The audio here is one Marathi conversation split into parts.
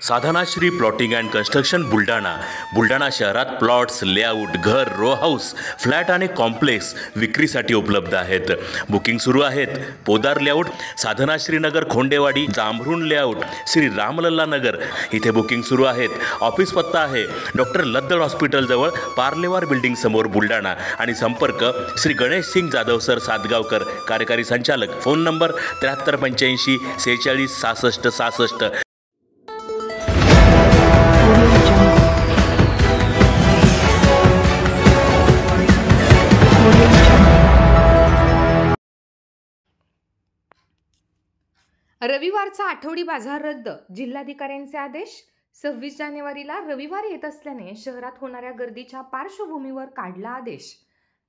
Sadhanashri plotting and construction Buldhana शहरात प्लॉट्स, लेआउट, घर, रो हाऊस, फ्लॅट आणि कॉम्प्लेक्स विक्रीसाठी उपलब्ध आहेत. बुकिंग सुरू आहेत. पोदार लेआउट, साधनाश्री नगर, खोंडेवाडी, जांभरुण लेआउट, श्री रामलल्ला नगर इथे बुकिंग सुरू आहेत. ऑफिस पत्ता आहे डॉक्टर लद्दड हॉस्पिटल जवळ, पार्लेवार बिल्डिंग समोर, बुलढाणा. आणि संपर्क श्री गणेश सिंग जाधव सर सातगावकर, कार्यकारी संचालक. Phone number 7385 46 66 66. रविवारचा आठवडी बाजार रद्द. जिल्हाधिकाऱ्यांचे आदेश. 26 जानेवारीला रविवार येत असल्याने शहरात होणाऱ्या गर्दीच्या पार्श्वभूमीवर काढला आदेश.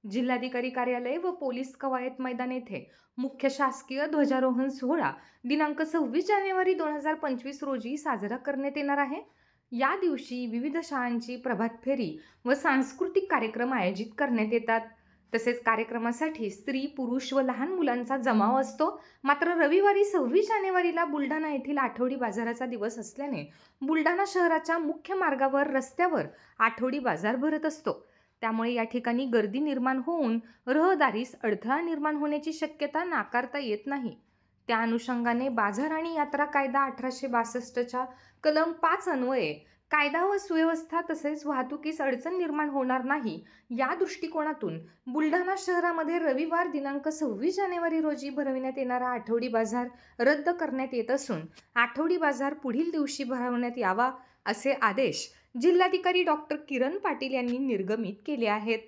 जिल्हाधिकारी कार्यालय व पोलीस कवायत मैदान येथे मुख्य शासकीय ध्वजारोहण सोहळा दिनांक 26 जानेवारी 2025 रोजी साजरा करण्यात येणार आहे. या दिवशी विविध शाळांची प्रभात फेरी व सांस्कृतिक कार्यक्रम आयोजित करण्यात येतात. तसेच कार्यक्रमासाठी स्त्री, पुरुष व लहान मुलांचा जमाव असतो. मात्र रविवारी 26 जानेवारीला बुलढाणा येथील आठवडी बाजाराचा दिवस असल्याने बुलढाणा शहराच्या मुख्य मार्गावर रस्त्यावर आठवडी बाजार भरत असतो. त्यामुळे या ठिकाणी गर्दी निर्माण होऊन रहदारीस अडथळा निर्माण होण्याची शक्यता नाकारता येत नाही. त्या अनुषंगाने बाजार आणि यात्रा कायदा 1862च्या कलम 5 अन्वये कायदा व सुव्यवस्था तसेच वाहतुकीस अडचण निर्माण होणार नाही या दृष्टिकोनातून बुलढाणा शहरामध्ये रविवार दिनांक 26 जानेवारी रोजी भरविण्यात येणारा आठवडी बाजार रद्द करण्यात येत असून आठवडी बाजार पुढील दिवशी भरवण्यात यावा असे आदेश जिल्हाधिकारी डॉक्टर किरण पाटील यांनी निर्गमित केले आहेत.